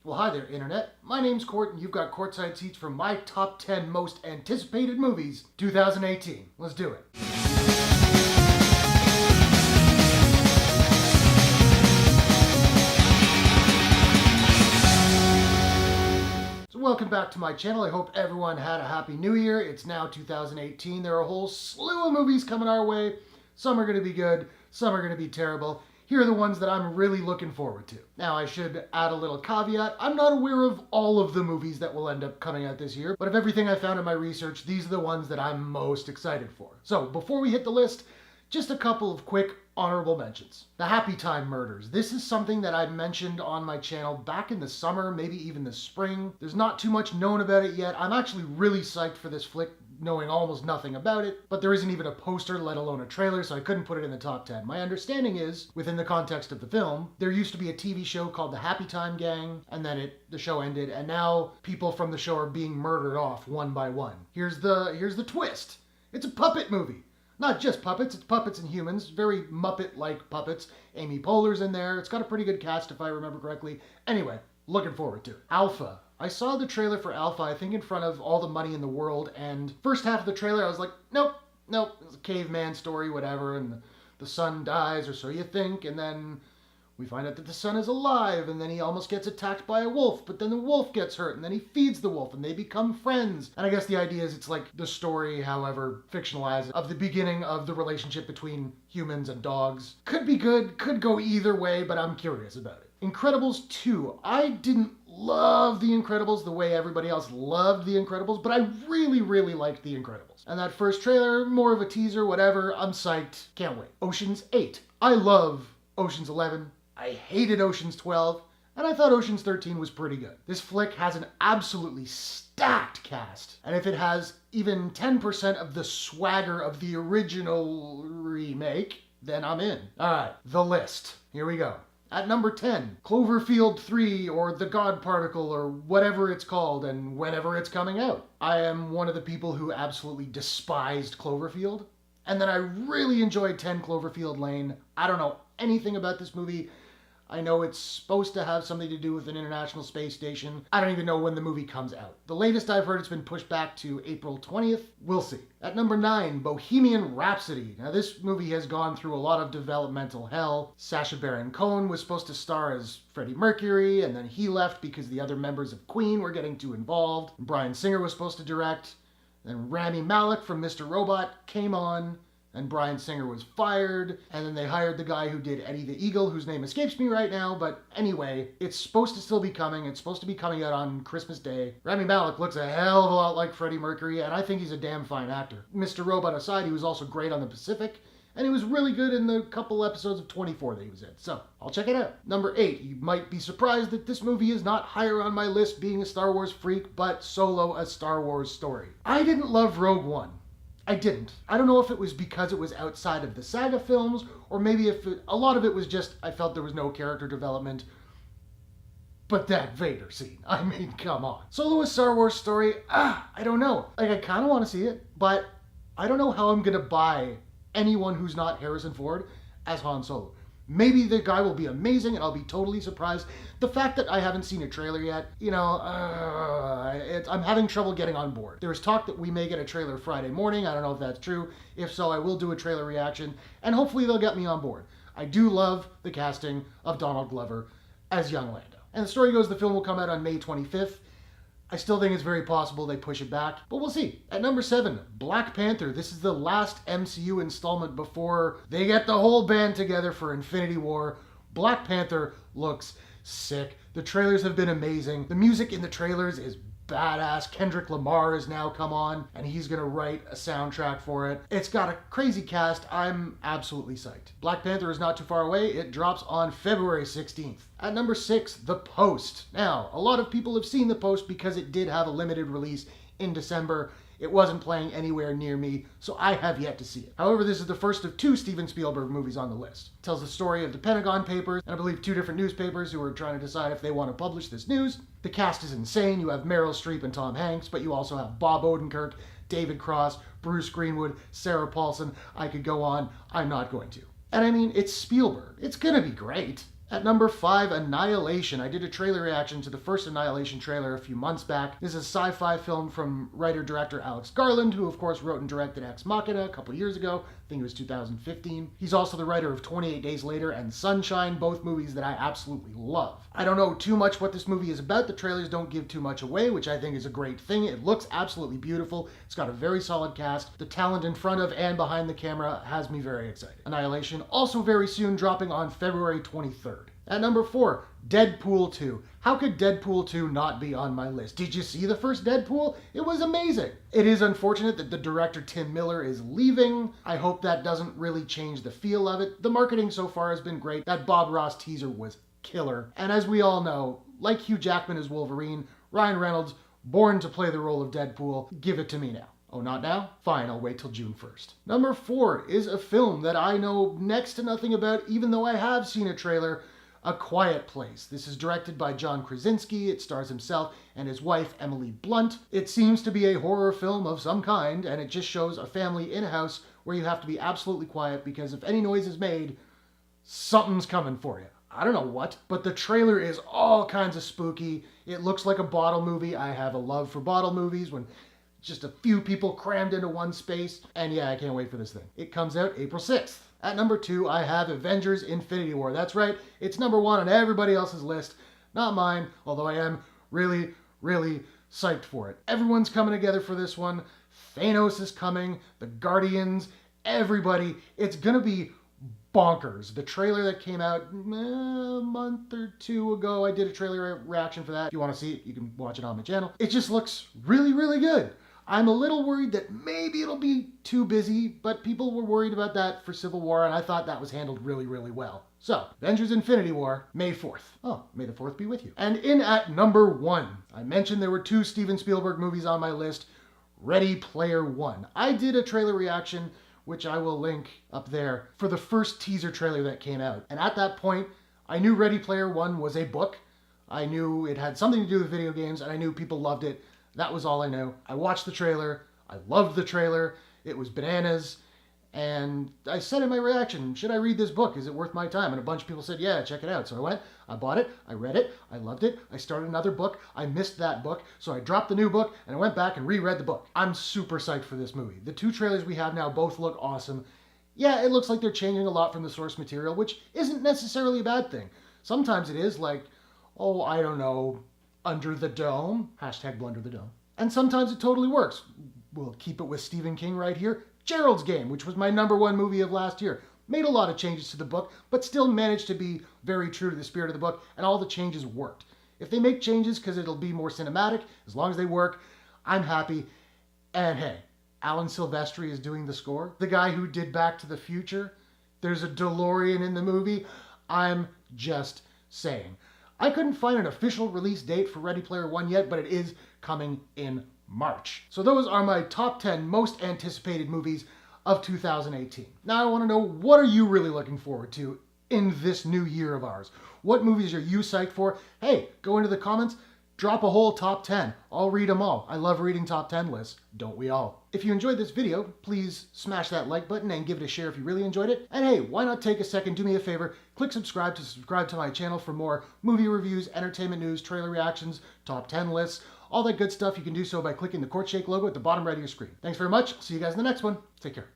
Well, hi there, Internet. My name's Court, and you've got courtside seats for my top 10 most anticipated movies 2018. Let's do it. So welcome back to my channel. I hope everyone had a happy new year. It's now 2018. There are a whole slew of movies coming our way. Some are going to be good, some are going to be terrible. Here are the ones that I'm really looking forward to. Now, I should add a little caveat. I'm not aware of all of the movies that will end up coming out this year, but of everything I found in my research, these are the ones that I'm most excited for. So, before we hit the list, just a couple of quick honorable mentions. The Happy Time Murders. This is something that I mentioned on my channel back in the summer, maybe even the spring. There's not too much known about it yet. I'm actually really psyched for this flick, knowing almost nothing about it, but there isn't even a poster, let alone a trailer, so I couldn't put it in the top 10. My understanding is, within the context of the film, there used to be a TV show called The Happy Time Gang, and then the show ended, and now people from the show are being murdered off one by one. Here's the twist. It's a puppet movie. Not just puppets, it's puppets and humans, very Muppet-like puppets. Amy Poehler's in there. It's got a pretty good cast if I remember correctly. Anyway, looking forward to it. Alpha. I saw the trailer for Alpha, I think in front of All the Money in the World, and first half of the trailer I was like, nope, it's a caveman story, whatever, and the son dies, or so you think, and then we find out that the son is alive, and then he almost gets attacked by a wolf, but then the wolf gets hurt, and then he feeds the wolf, and they become friends. And I guess the idea is it's like the story, however fictionalized, of the beginning of the relationship between humans and dogs. Could be good, could go either way, but I'm curious about it. Incredibles 2. I didn't love The Incredibles the way everybody else loved The Incredibles, but I really liked The Incredibles. And that first trailer, more of a teaser, whatever, I'm psyched. Can't wait. Ocean's 8. I love Ocean's 11. I hated Ocean's 12, and I thought Ocean's 13 was pretty good. This flick has an absolutely stacked cast, and if it has even 10% of the swagger of the original remake, then I'm in. Alright, the list. Here we go. At number 10, Cloverfield 3, or The God Particle, or whatever it's called, and whenever it's coming out. I am one of the people who absolutely despised Cloverfield, and then I really enjoyed 10 Cloverfield Lane. I don't know anything about this movie. I know it's supposed to have something to do with an International Space Station. I don't even know when the movie comes out. The latest I've heard, it's been pushed back to April 20th. We'll see. At number 9, Bohemian Rhapsody. Now this movie has gone through a lot of developmental hell. Sacha Baron Cohen was supposed to star as Freddie Mercury, and then he left because the other members of Queen were getting too involved. Bryan Singer was supposed to direct. Then Rami Malek from Mr. Robot came on, and Bryan Singer was fired, and then they hired the guy who did Eddie the Eagle, whose name escapes me right now, but anyway, it's supposed to still be coming. It's supposed to be coming out on Christmas Day. Rami Malek looks a hell of a lot like Freddie Mercury, and I think he's a damn fine actor. Mr. Robot aside, he was also great on The Pacific, and he was really good in the couple episodes of 24 that he was in, so I'll check it out. Number 8, you might be surprised that this movie is not higher on my list being a Star Wars freak, but Solo, a Star Wars story. I didn't love Rogue One. I didn't. I don't know if it was because it was outside of the saga films, or maybe a lot of it was just I felt there was no character development. But that Vader scene, I mean, come on. Solo, a Star Wars story, I don't know. Like, I kind of want to see it, but I don't know how I'm going to buy anyone who's not Harrison Ford as Han Solo. Maybe the guy will be amazing and I'll be totally surprised. The fact that I haven't seen a trailer yet, I'm having trouble getting on board. There's talk that we may get a trailer Friday morning. I don't know if that's true. If so, I will do a trailer reaction, and hopefully they'll get me on board. I do love the casting of Donald Glover as young Lando. And the story goes the film will come out on May 25th. I still think it's very possible they push it back, but we'll see. At number 7, Black Panther. This is the last MCU installment before they get the whole band together for Infinity War. Black Panther looks sick. The trailers have been amazing. The music in the trailers is badass. Kendrick Lamar has now come on, and he's gonna write a soundtrack for it. It's got a crazy cast. I'm absolutely psyched. Black Panther is not too far away. It drops on February 16th. At number 6, The Post. Now, a lot of people have seen The Post because it did have a limited release in December. It wasn't playing anywhere near me, so I have yet to see it. However, this is the first of 2 Steven Spielberg movies on the list. It tells the story of the Pentagon Papers, and I believe 2 different newspapers who are trying to decide if they want to publish this news. The cast is insane. You have Meryl Streep and Tom Hanks, but you also have Bob Odenkirk, David Cross, Bruce Greenwood, Sarah Paulson. I could go on. I'm not going to. And I mean, it's Spielberg. It's gonna be great. At number 5, Annihilation. I did a trailer reaction to the first Annihilation trailer a few months back. This is a sci-fi film from writer-director Alex Garland, who of course wrote and directed Ex Machina a couple years ago. I think it was 2015. He's also the writer of 28 Days Later and Sunshine, both movies that I absolutely love. I don't know too much what this movie is about. The trailers don't give too much away, which I think is a great thing. It looks absolutely beautiful. It's got a very solid cast. The talent in front of and behind the camera has me very excited. Annihilation, also very soon, dropping on February 23rd. At number 4, Deadpool 2. How could Deadpool 2 not be on my list? Did you see the first Deadpool? It was amazing. It is unfortunate that the director Tim Miller is leaving. I hope that doesn't really change the feel of it. The marketing so far has been great. That Bob Ross teaser was killer. And as we all know, like Hugh Jackman as Wolverine, Ryan Reynolds, born to play the role of Deadpool, give it to me now. Oh, not now? Fine, I'll wait till June 1st. Number 4 is a film that I know next to nothing about, even though I have seen a trailer. A Quiet Place. This is directed by John Krasinski. It stars himself and his wife, Emily Blunt. It seems to be a horror film of some kind, and it just shows a family in a house where you have to be absolutely quiet because if any noise is made, something's coming for you. I don't know what, but the trailer is all kinds of spooky. It looks like a bottle movie. I have a love for bottle movies when just a few people crammed into one space. And yeah, I can't wait for this thing. It comes out April 6th. At number 2, I have Avengers Infinity War. That's right, it's number 1 on everybody else's list, not mine, although I am really, really psyched for it. Everyone's coming together for this one. Thanos is coming, the Guardians, everybody. It's gonna be bonkers. The trailer that came out a month or 2 ago, I did a trailer reaction for that. If you want to see it, you can watch it on my channel. It just looks really, really good. I'm a little worried that maybe it'll be too busy, but people were worried about that for Civil War, and I thought that was handled really, really well. So, Avengers Infinity War, May 4th. Oh, may the 4th be with you. And in at number 1, I mentioned there were 2 Steven Spielberg movies on my list. Ready Player One. I did a trailer reaction, which I will link up there, for the first teaser trailer that came out. And at that point, I knew Ready Player One was a book. I knew it had something to do with video games, and I knew people loved it. That was all I knew. I watched the trailer. I loved the trailer. It was bananas. And I said in my reaction, should I read this book? Is it worth my time? And a bunch of people said, yeah, check it out. So I went, I bought it, I read it, I loved it. I started another book. I missed that book. So I dropped the new book and I went back and reread the book. I'm super psyched for this movie. The 2 trailers we have now both look awesome. Yeah, it looks like they're changing a lot from the source material, which isn't necessarily a bad thing. Sometimes it is, like, oh, I don't know, Under the Dome, hashtag Blunder the Dome. And sometimes it totally works. We'll keep it with Stephen King right here. Gerald's Game, which was my number 1 movie of last year. Made a lot of changes to the book, but still managed to be very true to the spirit of the book, and all the changes worked. If they make changes because it'll be more cinematic, as long as they work, I'm happy. And hey, Alan Silvestri is doing the score. The guy who did Back to the Future. There's a DeLorean in the movie. I'm just saying. I couldn't find an official release date for Ready Player One yet, but it is coming in March. So those are my top 10 most anticipated movies of 2018. Now I want to know, what are you really looking forward to in this new year of ours? What movies are you psyched for? Hey, go into the comments, drop a whole top 10. I'll read them all. I love reading top 10 lists, don't we all? If you enjoyed this video, please smash that like button and give it a share if you really enjoyed it. And hey, why not take a second, do me a favor, click subscribe to my channel for more movie reviews, entertainment news, trailer reactions, top 10 lists, all that good stuff. You can do so by clicking the Courtshake logo at the bottom right of your screen. Thanks very much. I'll see you guys in the next one. Take care.